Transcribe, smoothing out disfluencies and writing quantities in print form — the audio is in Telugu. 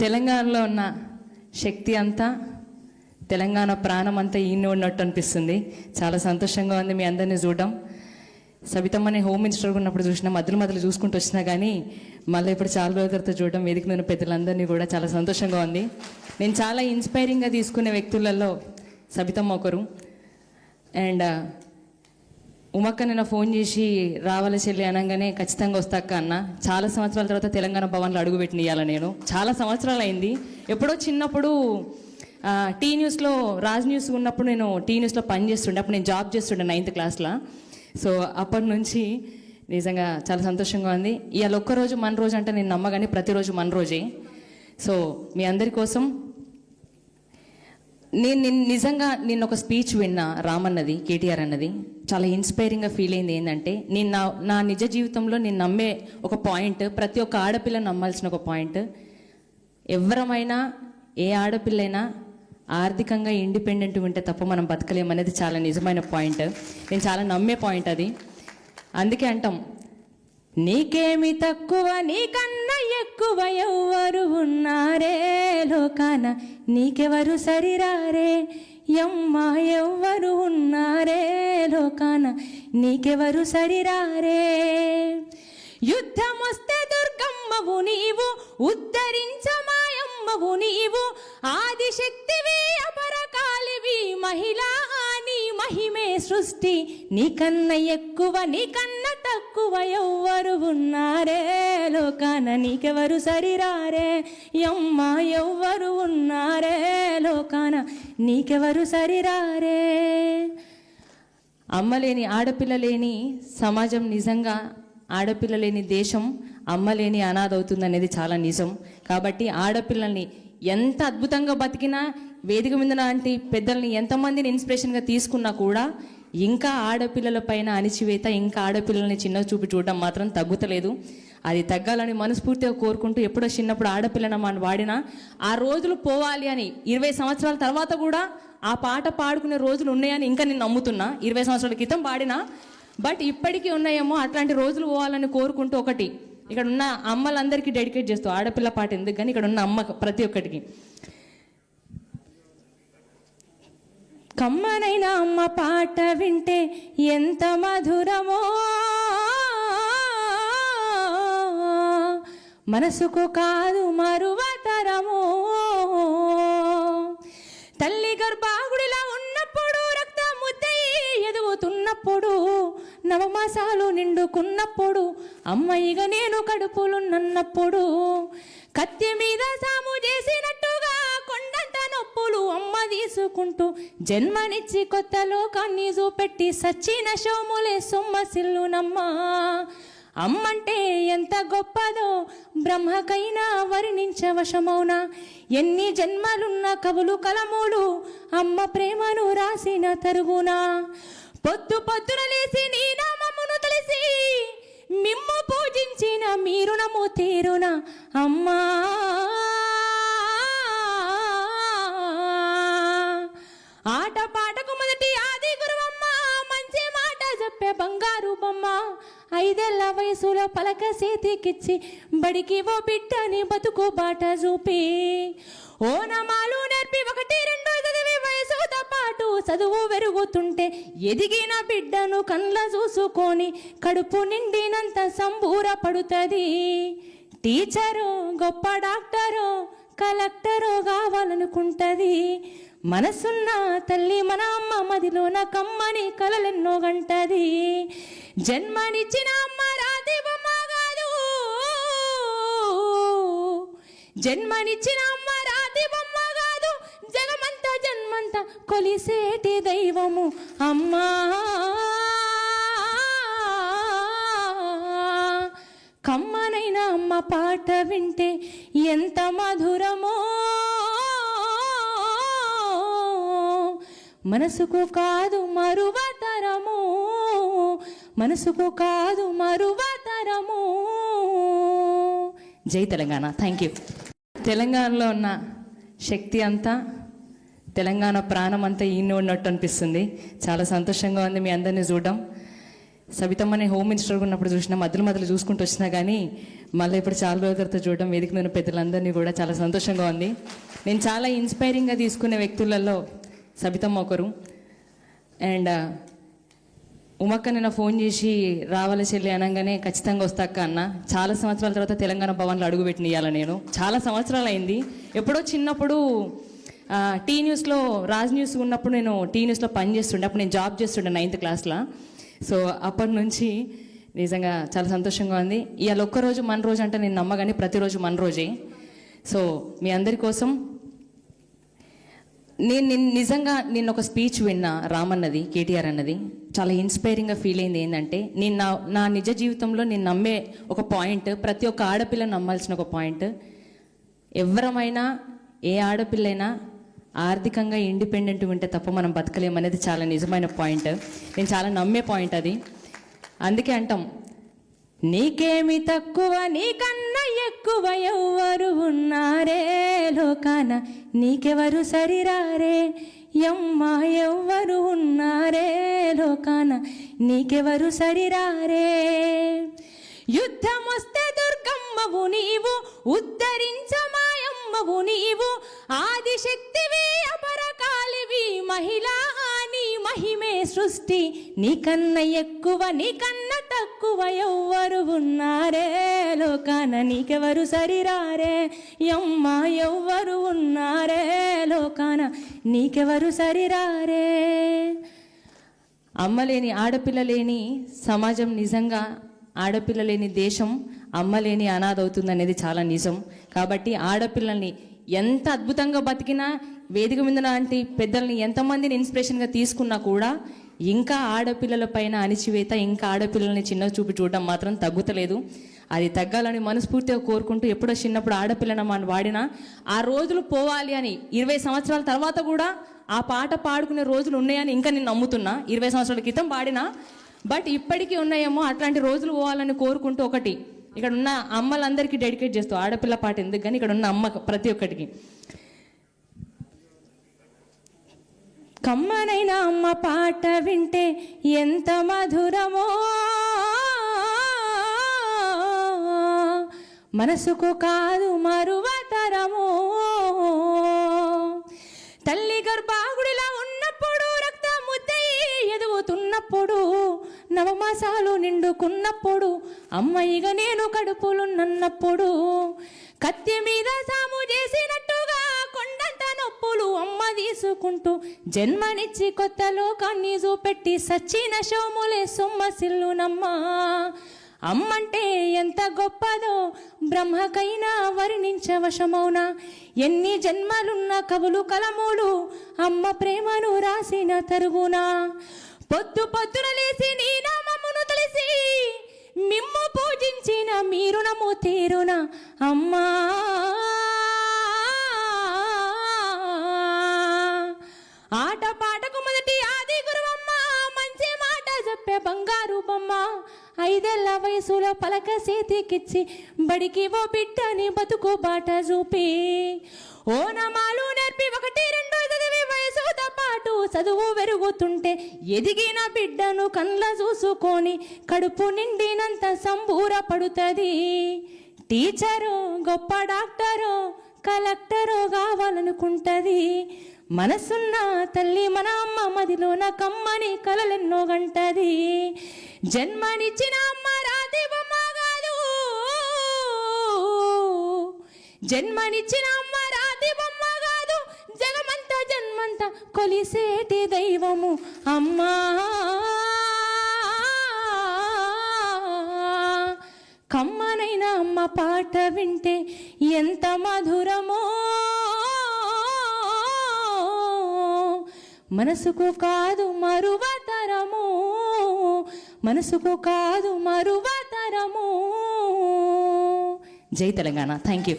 తెలంగాణలో ఉన్న శక్తి అంతా, తెలంగాణ ప్రాణం అంతా ఈయన ఉన్నట్టు అనిపిస్తుంది. చాలా సంతోషంగా ఉంది మీ అందరినీ చూడడం. సబితమ్మని హోమ్ మినిస్టర్గా ఉన్నప్పుడు చూసినా, మధ్యలో చూసుకుంటూ వచ్చినా కానీ మళ్ళీ ఇప్పుడు చాలా రోజుల తర్వాత చూడడం, వేదిక మీద పెద్దలందరినీ కూడా చాలా సంతోషంగా ఉంది. నేను చాలా ఇన్స్పైరింగ్గా తీసుకునే వ్యక్తులలో సబితమ్మ ఒకరు. అండ్ ఉమక్క నిన్న ఫోన్ చేసి రావాలి చెల్లి అనగానే ఖచ్చితంగా వస్తాక అన్న. చాలా సంవత్సరాల తర్వాత తెలంగాణ భవన్లో అడుగుపెట్టినియాల నేను. చాలా సంవత్సరాలు అయింది. ఎప్పుడో చిన్నప్పుడు టీ న్యూస్లో, రాజ్ న్యూస్ ఉన్నప్పుడు నేను టీ న్యూస్లో పనిచేస్తుండే. అప్పుడు నేను జాబ్ చేస్తుండే 9th క్లాస్లో. సో అప్పటి నుంచి నిజంగా చాలా సంతోషంగా ఉంది. ఇవాళ ఒక్కరోజు మన రోజు అంటే నేను నమ్మగానే ప్రతిరోజు మన రోజే. సో మీ అందరి కోసం నిన్న ఒక స్పీచ్ విన్నా, రామన్నది, కేటీఆర్ అన్నది. చాలా ఇన్స్పైరింగ్గా ఫీల్ అయింది. ఏంటంటే నేను నా నిజ జీవితంలో నేను నమ్మే ఒక పాయింట్, ప్రతి ఒక్క ఆడపిల్ల నమ్మాల్సిన ఒక పాయింట్, ఎవరమైనా ఏ ఆడపిల్లైనా ఆర్థికంగా ఇండిపెండెంట్ ఉంటే తప్ప మనం బతకలేమనేది చాలా నిజమైన పాయింట్. నేను చాలా నమ్మే పాయింట్ అది. అందుకే అంటాం, నీకేమి తక్కువ నీకన్నా ఎక్కువ ఎవ్వరు ఉన్నారే లోకాన, నీకెవరు సరిరారే యమ్మ, ఎవ్వరు ఉన్నారే లోకాన, నీకెవరు సరిరారే. యుద్ధమొస్తే దుర్గమ్మవు నీవు, ఉద్ధరించమాయమ్మవు నీవు, ఆదిశక్తివి అపరకాలివి, మహిళా నీ మహిమే సృష్టి, నీకన్న ఎక్కువ నీకన్న తక్కువ ఎవ్వరు ఉన్నారే లోకాన, నీకెవరు సరిరారే యమ్మ, ఎవ్వరు ఉన్నారే లోకాన, నీకెవరు సరిరారే. అమ్మ లేని, ఆడపిల్ల లేని సమాజం, నిజంగా ఆడపిల్ల లేని దేశం, అమ్మ లేని అనాథ అవుతుంది అనేది చాలా నిజం. కాబట్టి ఆడపిల్లల్ని ఎంత అద్భుతంగా బతికినా, వేదిక మీద లాంటి పెద్దల్ని ఎంతమందిని ఇన్స్పిరేషన్గా తీసుకున్నా కూడా ఇంకా ఆడపిల్లల పైన అణిచివేత, ఇంకా ఆడపిల్లల్ని చిన్న చూపు చూడడం మాత్రం తగ్గుతలేదు. అది తగ్గాలని మనస్ఫూర్తిగా కోరుకుంటూ, ఎప్పుడో చిన్నప్పుడు ఆడపిల్లన మనం వాడినా ఆ రోజులు పోవాలి అని 20 సంవత్సరాల తర్వాత కూడా ఆ పాట పాడుకునే రోజులు ఉన్నాయని ఇంకా నేను నమ్ముతున్నా. 20 సంవత్సరాల క్రితం పాడినా, బట్ ఇప్పటికీ ఉన్నాయేమో. అట్లాంటి రోజులు పోవాలని కోరుకుంటూ, ఒకటి ఇక్కడ ఉన్న అమ్మలందరికీ డెడికేట్ చేస్తూ, ఆడపిల్ల పాట ఎందుకు కానీ ఇక్కడ ఉన్న అమ్మ ప్రతి ఒక్కటికి, కమ్మనైన అమ్మ పాట వింటే ఎంత మధురమో, మనసుకు కాదు మరువతరమో. తల్లి గర్భాగుడిలా ఉన్నప్పుడు, రక్తముద్దయి ఎదుగుతున్నప్పుడు, నవమాసాలు నిండుకున్నప్పుడు, అమ్మయిగా నేను కడుపులున్నప్పుడు, కత్తి మీద సాము చేసినట్టుగా కొండంత నొప్పులు అమ్మ తీసుకుంటూ, జన్మనిచ్చి కొత్త లోకాన్ని చూపెట్టి సచ్చిన శోములే సొమ్మసిల్లునమ్మా. అమ్మంటే ఎంత గొప్పదో బ్రహ్మకైనా వర్ణించవశమౌనా. ఎన్ని జన్మలున్న కవులు కలములు అమ్మ ప్రేమను రాసిన తరుగునా. పొద్దు పొద్దున లేసి నీ నామమును తెలిసి మిమ్ము పూజించిన మీ రుణము తీరునా అమ్మా. ఆట పాటకు మొదటి ఆది గురువమ్మ, మంచి మాట చెప్పే బంగారు బొమ్మ. 5 ఏళ్ల వయసులో పలక చేతికిచ్చి బడికి ఓ బిడ్డని బతుకు బాట చూపి, ఓనమాలు నేర్పి 1, 2 చదివి వయసుతో పాటు చదువు పెరుగుతుంటే, ఎదిగిన బిడ్డను కళ్ళ చూసుకొని కడుపు నిండినంత సంబూరపడుతుంది. టీచరు, గొప్ప డాక్టరు, కలెక్టరు కావాలనుకుంటుంది. మనసున్న తల్లి మన అమ్మ మదిలోన కమ్మని కలలెన్నో గంటది. జన్మనిచ్చిన అమ్మ రాతి బొమ్మ కాదు, జన్మనిచ్చిన అమ్మ రాతి బొమ్మ కాదు, జగమంతా జన్మంతా కొలిసేటి దైవము అమ్మా. కమ్మనైన అమ్మ పాట వింటే ఎంత మధురమో, మనసుకు కాదు మరువతరము, మనసుకు కాదు మరువతరము. జై తెలంగాణ. Thank you. తెలంగాణలో ఉన్న శక్తి అంతా, తెలంగాణ ప్రాణం అంతా ఈయన ఉన్నట్టు అనిపిస్తుంది. చాలా సంతోషంగా ఉంది మీ అందరినీ చూడడం. సబితమ్మని హోమ్ మినిస్టర్గా ఉన్నప్పుడు చూసినా మధ్యలో చూసుకుంటూ వచ్చినా కానీ మళ్ళీ ఇప్పుడు చాలా రోజుల తర్వాత చూడడం వేదిక మీద ఉన్న పెద్దలందరినీ కూడా చాలా సంతోషంగా ఉంది. నేను చాలా ఇన్స్పైరింగ్గా తీసుకునే వ్యక్తులలో సబితమ్మ ఒకరు. అండ్ ఉమక్క నిన్న ఫోన్ చేసి రావాలి చెల్లి అనగానే ఖచ్చితంగా వస్తాక అన్న. చాలా సంవత్సరాల తర్వాత తెలంగాణ భవన్లో అడుగుపెట్టిన ఇవ్వాలి. నేను చాలా సంవత్సరాలు అయింది. ఎప్పుడో చిన్నప్పుడు టీ న్యూస్లో రాజ్ న్యూస్ ఉన్నప్పుడు నేను టీ న్యూస్లో పనిచేస్తుండే. అప్పుడు నేను జాబ్ చేస్తుండే 9th క్లాస్లో. సో అప్పటి నుంచి నిజంగా చాలా సంతోషంగా ఉంది. ఇవాళ ఒక్కరోజు మన రోజు అంటే నేను నమ్మగానే ప్రతిరోజు మన రోజే. సో మీ అందరి కోసం నిజంగా నేను ఒక స్పీచ్ విన్నా, రామన్నది, కేటీఆర్ అన్నది. చాలా ఇన్స్పైరింగ్గా ఫీల్ అయింది. ఏంటంటే నేను నా నిజ జీవితంలో నేను నమ్మే ఒక పాయింట్, ప్రతి ఒక్క ఆడపిల్ల నమ్మాల్సిన ఒక పాయింట్, ఎవరమైనా ఏ ఆడపిల్లైనా ఆర్థికంగా ఇండిపెండెంట్ ఉంటే తప్ప మనం బతకలేమనేది చాలా నిజమైన పాయింట్. నేను చాలా నమ్మే పాయింట్ అది. అందుకే అంటాం, నీకేమి తక్కువ నీకన్నా ఎక్కువ ఎవ్వరు ఉన్నారే లోకాన, నీకెవరు సరిరారే యమ్మా, ఎవ్వరు ఉన్నారే లోకాన, నీకెవరు సరిరారే. యుద్ధం వస్తే దుర్గమ్మవు నీవు, ఉద్ధరించమాయమ్మవు నీవు, ఆదిశక్తివి అపరకాలివి, మహిళా నీ మహిమే సృష్టి, నీకన్నా ఎక్కువ నీకన్నా తక్కువ ఎవ్వరు ఉన్నారే లోకాన, నీకెవరు సరిరారే యమ్మా, ఎవ్వరు ఉన్నారే లోకాన, నీకెవరు సరిరారే. అమ్మ లేని ఆడపిల్ల లేని సమాజం, నిజంగా ఆడపిల్ల లేని దేశం, అమ్మ లేని అనాథ అవుతుంది అనేది చాలా నిజం. కాబట్టి ఆడపిల్లల్ని ఎంత అద్భుతంగా బతికినా, వేదిక మీద లాంటి పెద్దల్ని ఎంతమందిని ఇన్స్పిరేషన్గా తీసుకున్నా కూడా ఇంకా ఆడపిల్లల పైన అణిచివేత, ఇంకా ఆడపిల్లల్ని చిన్న చూపు చూడడం మాత్రం తగ్గుతలేదు. అది తగ్గాలని మనస్ఫూర్తిగా కోరుకుంటూ, ఎప్పుడో చిన్నప్పుడు ఆడపిల్లన మనం వాడినా ఆ రోజులు పోవాలి అని 20 సంవత్సరాల తర్వాత కూడా ఆ పాట పాడుకునే రోజులు ఉన్నాయని ఇంకా నేను నమ్ముతున్నా. 20 సంవత్సరాల క్రితం పాడినా, బట్ ఇప్పటికీ ఉన్నాయేమో. అట్లాంటి రోజులు పోవాలని కోరుకుంటూ, ఒకటి ఇక్కడ ఉన్న అమ్మలందరికీ డెడికేట్ చేస్తూ, ఆడపిల్ల పాట ఎందుకు కానీ ఇక్కడ ఉన్న అమ్మ ప్రతి ఒక్కటికి, కమ్మనైన అమ్మ పాట వింటే ఎంత మధురమో, మనసుకు కాదు మరువతరమో. తల్లి గర్భాగుడిలా ఉన్నప్పుడు, రక్తముద్దయి ఎదుగుతున్నప్పుడు, నవమాసాలు నిండుకున్నప్పుడు, అమ్మయిగా నేను కడుపులున్నప్పుడు, కత్తి మీద సాము చేసినట్టుగా కొండంత నొప్పులు అమ్మ తీసుకుంటూ, జన్మనిచ్చి కొత్త లోకాన్ని చూపెట్టి సచ్చిన శోములే సొమ్మసిల్లునమ్మా. అమ్మంటే ఎంత గొప్పదో బ్రహ్మకైనా వర్ణించవశమౌనా. ఎన్ని జన్మలున్న కవులు కలములు అమ్మ ప్రేమను రాసిన తరుగునా. పొద్దు పొద్దున లేసి నీ నామమును తెలిసి మిమ్ము పూజించిన మీరునము తీరున అమ్మా. ఆట పాటకు మొదటి ఆది గురువమ్మ, మంచి మాట చెప్పే బంగారు బొమ్మ. 5 ఏళ్ల వయసులో పలక చేతికిచ్చి బడికి ఓ బిడ్డని బతుకు బాట చూపి, ఓనమాలు నేర్పి 1, 2 చదివి వయసుతో పాటు చదువు పెరుగుతుంటే, ఎదిగిన బిడ్డను కళ్ళ చూసుకొని కడుపు నిండినంత సంబూరపడుతుంది. టీచరు, గొప్ప డాక్టరు, కలెక్టరు కావాలనుకుంటుంది. మనసున్న తల్లి మన అమ్మ మదిలోన కమ్మని కలలెన్నో గంటది. జన్మనిచ్చిన అమ్మ రాతి బొమ్మ కాదు, జన్మనిచ్చిన అమ్మ రాతి బొమ్మ కాదు, జగమంతా జన్మంతా కొలిసేటి దైవము అమ్మా. కమ్మనైన అమ్మ పాట వింటే ఎంత మధురమో, మనసుకు కాదు మరువతరము, మనసుకు కాదు మరువతరము. జై తెలంగాణ. Thank you.